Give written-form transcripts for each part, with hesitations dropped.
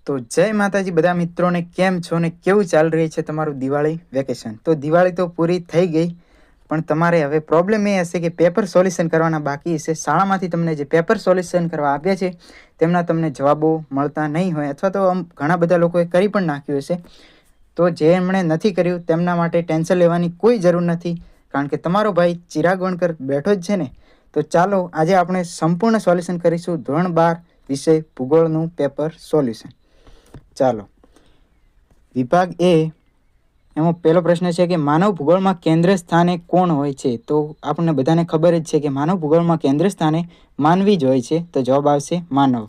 તો જય માતાજી બધા મિત્રોને, કેમ છો ને કેવું ચાલી રહી છે તમારું દિવાળી વેકેશન? તો દિવાળી તો પૂરી થઈ ગઈ, પણ તમારે હવે પ્રોબ્લેમ એ હશે કે પેપર સોલ્યુશન કરવાના બાકી હશે. શાળામાંથી તમને જે પેપર સોલ્યુશન કરવા આપ્યા છે તેમના તમને જવાબો મળતા નહીં હોય, અથવા તો ઘણા બધા લોકોએ કરી પણ નાખ્યું હશે. તો જે એમણે નથી કર્યું તેમના માટે ટેન્શન લેવાની કોઈ જરૂર નથી, કારણ કે તમારો ભાઈ ચિરાગ વણકર બેઠો જ છે ને. તો ચાલો આજે આપણે સંપૂર્ણ સોલ્યુશન કરીશું ધોરણ 12 વિષય ભૂગોળનું પેપર સોલ્યુશન. ચાલો, વિભાગ એ એમાં પહેલો પ્રશ્ન છે કે માનવ ભૂગોળમાં કેન્દ્ર સ્થાને કોણ હોય છે? તો આપણને બધાને ખબર જ છે કે માનવ ભૂગોળમાં કેન્દ્ર સ્થાને માનવી જ હોય છે. તો જવાબ આવશે માનવ.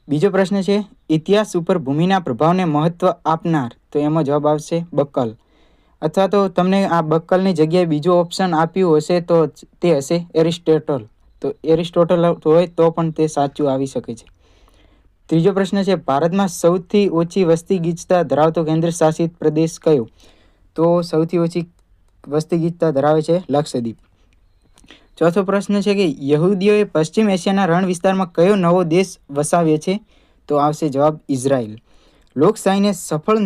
બીજો પ્રશ્ન છે ઇતિહાસ ઉપર ભૂમિના પ્રભાવને મહત્વ આપનાર. તો એમાં જવાબ આવશે બક્કલ, અથવા તો તમને આ બક્કલની જગ્યાએ બીજું ઓપ્શન આપ્યું હશે તો તે હશે એરિસ્ટોટલ. તો એરિસ્ટોટલ હોય તો પણ તે સાચું આવી શકે છે. ત્રીજો પ્રશ્ન છે ભારતમાં સૌથી ઓછી વસ્તી ગીચતા ધરાવતો કેન્દ્ર શાસિત પ્રદેશ કયો? તો સૌથી ઓછી વસ્તી ગીચતા ધરાવે છે લક્ષદ્વીપ. ચોથો પ્રશ્ન છે કે યહૂદીઓએ પશ્ચિમ એશિયાના રણ વિસ્તારમાં કયો નવો દેશ વસાવ્યો છે? તો આવશે જવાબ ઇઝરાયલ. લોકશાહીને સફળ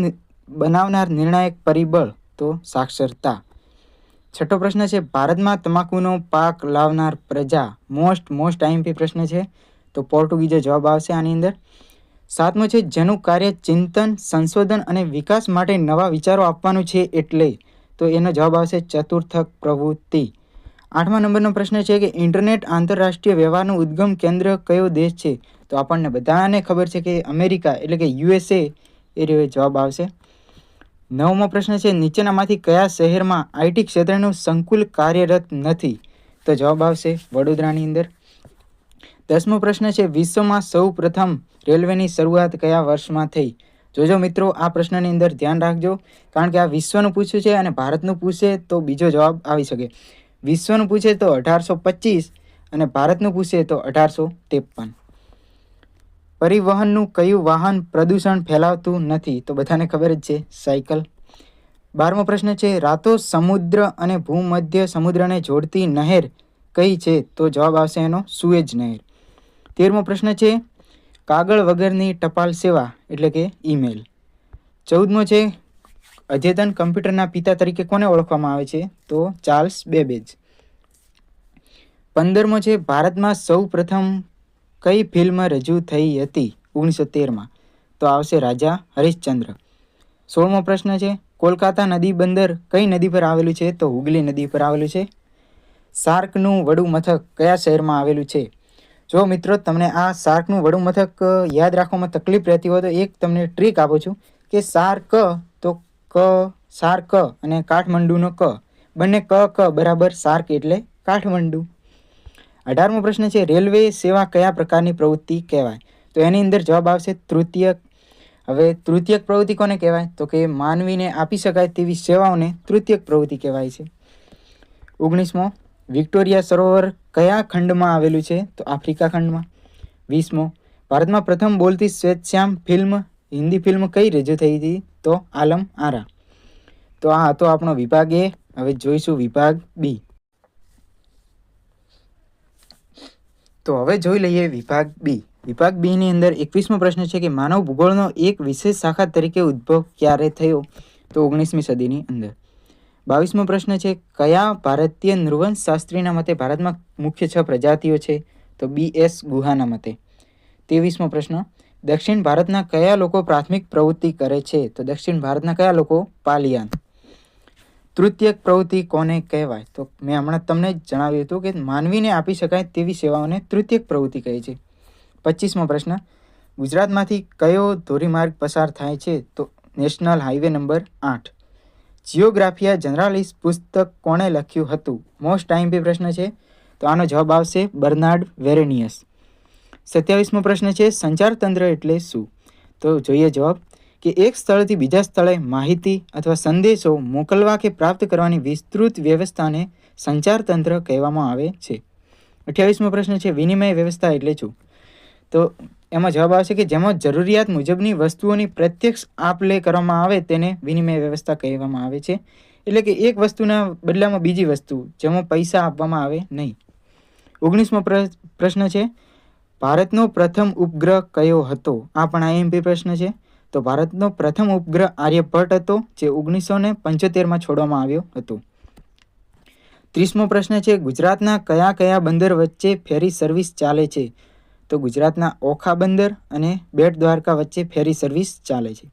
બનાવનાર નિર્ણાયક પરિબળ? તો સાક્ષરતા. છઠ્ઠો પ્રશ્ન છે ભારતમાં તમાકુનો પાક લાવનાર પ્રજા? મોસ્ટ આઈએમપી પ્રશ્ન છે, તો પોર્ટુગીઝો જવાબ આવશે આની અંદર. સાતમો છે જેનું કાર્ય ચિંતન, સંશોધન અને વિકાસ માટે નવા વિચારો આપવાનું છે એટલે? તો એનો જવાબ આવશે ચતુર્થક પ્રવૃત્તિ. 8મા નંબરનો પ્રશ્ન છે કે ઇન્ટરનેટ આંતરરાષ્ટ્રીય વ્યવહારનું ઉદ્ગમ કેન્દ્ર કયો દેશ છે? તો આપણને બધાને ખબર છે કે અમેરિકા એટલે કે USA એ જવાબ આવશે. 9મો પ્રશ્ન છે નીચેનામાંથી કયા શહેરમાં આઈટી ક્ષેત્રનું સંકુલ કાર્યરત નથી? તો જવાબ આવશે વડોદરાની અંદર. 10મો પ્રશ્ન છે વિશ્વમાં સૌ પ્રથમ રેલવેની શરૂઆત કયા વર્ષમાં થઈ? જોજો મિત્રો, આ પ્રશ્નની અંદર ધ્યાન રાખજો, કારણ કે આ વિશ્વનું પૂછ્યું છે અને ભારતનું પૂછે તો બીજો જવાબ આવી શકે. વિશ્વનું પૂછે તો 1825 અને ભારતનું પૂછે તો 1853. પરિવહનનું કયું વાહન પ્રદૂષણ ફેલાવતું નથી? તો બધાને ખબર જ છે, સાયકલ. 12મો પ્રશ્ન છે રાતો સમુદ્ર અને ભૂમધ્ય સમુદ્રને જોડતી નહેર કઈ છે? તો જવાબ આવશે એનો સુએજ નહેર. 13મો પ્રશ્ન છે કાગળ વગરની ટપાલ સેવા એટલે કે ઈમેલ. 14મો છે અદ્યતન કમ્પ્યુટરના પિતા તરીકે કોને ઓળખવામાં આવે છે? તો ચાર્લ્સ બેબેજ. 15મો છે ભારતમાં સૌ પ્રથમ કઈ ફિલ્મ રજૂ થઈ હતી 1913માં? તો આવશે રાજા હરિશ્ચંદ્ર. 16મો પ્રશ્ન છે કોલકાતા નદી બંદર કઈ નદી પર આવેલું છે? તો હુગલી નદી પર આવેલું છે. શાર્કનું વડું મથક કયા શહેરમાં આવેલું છે? જો મિત્રો તમને આ શાર્કનું વડું મથક યાદ રાખવામાં તકલીફ રહેતી હોય તો એક તમને ટ્રીક આપું છું કે શાર્ક તો શાર્ક અને કાઠમંડુનો ક બંને ક બરાબર શાર્ક એટલે કાઠમંડુ. 18મો પ્રશ્ન છે રેલવે સેવા કયા પ્રકારની પ્રવૃત્તિ કહેવાય? તો એની અંદર જવાબ આવશે તૃતીયક. હવે તૃતીયક પ્રવૃત્તિ કોને કહેવાય? તો કે માનવીને આપી શકાય તેવી સેવાઓને તૃતીયક પ્રવૃત્તિ કહેવાય છે. 19મો વિક્ટોરિયા સરોવર કયા ખંડમાં આવેલું છે? તો આફ્રિકા ખંડમાં. 20મો ભારતમાં પ્રથમ બોલતી શ્વેતશ્યામ ફિલ્મ હિન્દી ફિલ્મ કઈ રજૂ થઈ હતી? તો આલમ આરા. તો આ હતો આપણો વિભાગ એ. હવે જોઈશું વિભાગ બી. તો હવે જોઈ લઈએ વિભાગ બી. વિભાગ બી ની અંદર 21મો પ્રશ્ન છે કે માનવ ભૂગોળનો એક વિશેષ શાખા તરીકે ઉદ્ભવ ક્યારે થયો? તો 19મી સદીની અંદર. 22મો પ્રશ્ન છે કયા ભારતીય નૃવંશ શાસ્ત્રીના મતે ભારતમાં મુખ્ય 6 પ્રજાતિઓ છે? તો BS ગુહાના મતે. 23મો પ્રશ્ન દક્ષિણ ભારતના કયા લોકો પ્રાથમિક પ્રવૃત્તિ કરે છે? તો દક્ષિણ ભારતના કયા લોકો? પાલિયાન. તૃતીયક પ્રવૃત્તિ કોને કહેવાય? તો મેં હમણાં તમને જ જણાવ્યું હતું કે માનવીને આપી શકાય તેવી સેવાઓને તૃતીયક પ્રવૃત્તિ કહે છે. 25મો પ્રશ્ન ગુજરાતમાંથી કયો ધોરીમાર્ગ પસાર થાય છે? તો નેશનલ હાઈવે નંબર 8. જિયોગ્રાફિયા જનરાલિસ પુસ્તક કોણે લખ્યું હતું? મોસ્ટ આઈએમપી પ્રશ્ન છે, તો આનો જવાબ આવશે બર્નાર્ડ વેરેનિયસ. 27મો પ્રશ્ન છે સંચાર તંત્ર એટલે શું? તો જોઈએ જવાબ કે એક સ્થળથી બીજા સ્થળે માહિતી અથવા સંદેશો મોકલવા કે પ્રાપ્ત કરવાની વિસ્તૃત વ્યવસ્થાને સંચાર તંત્ર કહેવામાં આવે છે. 28મો પ્રશ્ન છે વિનિમય વ્યવસ્થા એટલે શું? તો એમાં જવાબ આવશે કે જેમાં જરૂરિયાત મુજબની વસ્તુઓની પ્રત્યક્ષ આપ-લે કરવામાં આવે તેને વિનિમય વ્યવસ્થા કહેવામાં આવે છે. એટલે કે એક વસ્તુના બદલામાં બીજી વસ્તુ જેમાં પૈસા આપવામાં આવે નહીં. 19મો પ્રશ્ન છે ભારતનો પ્રથમ ઉપગ્રહ કયો હતો? આ પણ આઈએમપી પ્રશ્ન છે. તો ભારતનો પ્રથમ ઉપગ્રહ આર્યભટ્ટ હતો, જે 1975માં છોડવામાં આવ્યો હતો. 30મો પ્રશ્ન છે, ગુજરાતના કયા કયા બંદર વચ્ચે ફેરી સર્વિસ ચાલે છે? તો ગુજરાતના ઓખા બંદર અને બેટ દ્વારકા વચ્ચે ફેરી સર્વિસ ચાલે છે.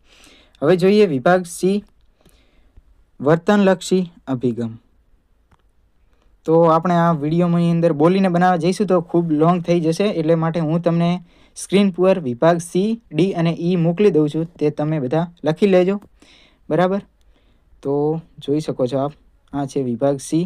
હવે જોઈએ વિભાગ સી, વર્તનલક્ષી અભિગમ. તો આપણે આ વિડીયોની અંદર બોલીને બનાવવા જઈશું તો ખૂબ લોંગ થઈ જશે, એટલે માટે હું તમને સ્ક્રીન પર વિભાગ સી, ડી અને ઈ મોકલી દઉં છું, તે તમે બધા લખી લેજો. બરાબર, તો જોઈ શકો છો આપ, આ છે વિભાગ સી.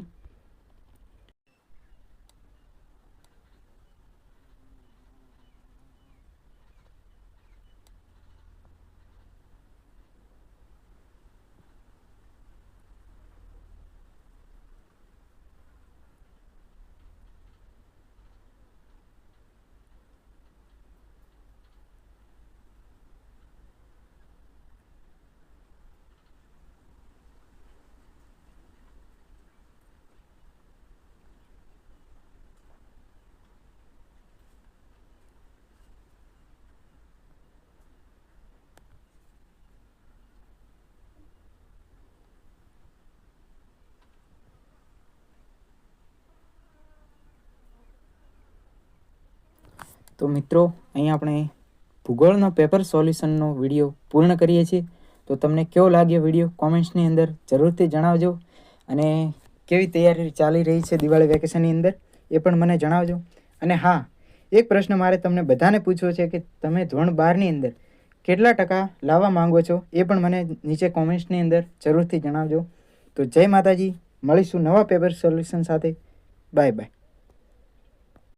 તો મિત્રો, અહીં આપણે ભૂગોળનો પેપર સોલ્યુશનનો વિડીયો પૂર્ણ કરીએ છીએ. તો તમને કેવો લાગ્યો વિડીયો કોમેન્ટ્સની અંદર જરૂરથી જણાવજો, અને કેવી તૈયારી ચાલી રહી છે દિવાળી વેકેશનની અંદર એ પણ મને જણાવજો. અને હા, એક પ્રશ્ન મારે તમને બધાને પૂછવો છે કે તમે ધોરણ 12ની અંદર કેટલા ટકા લાવવા માંગો છો, એ પણ મને નીચે કોમેન્ટ્સની અંદર જરૂરથી જણાવજો. તો જય માતાજી, મળીશું નવા પેપર સોલ્યુશન સાથે. Bye bye.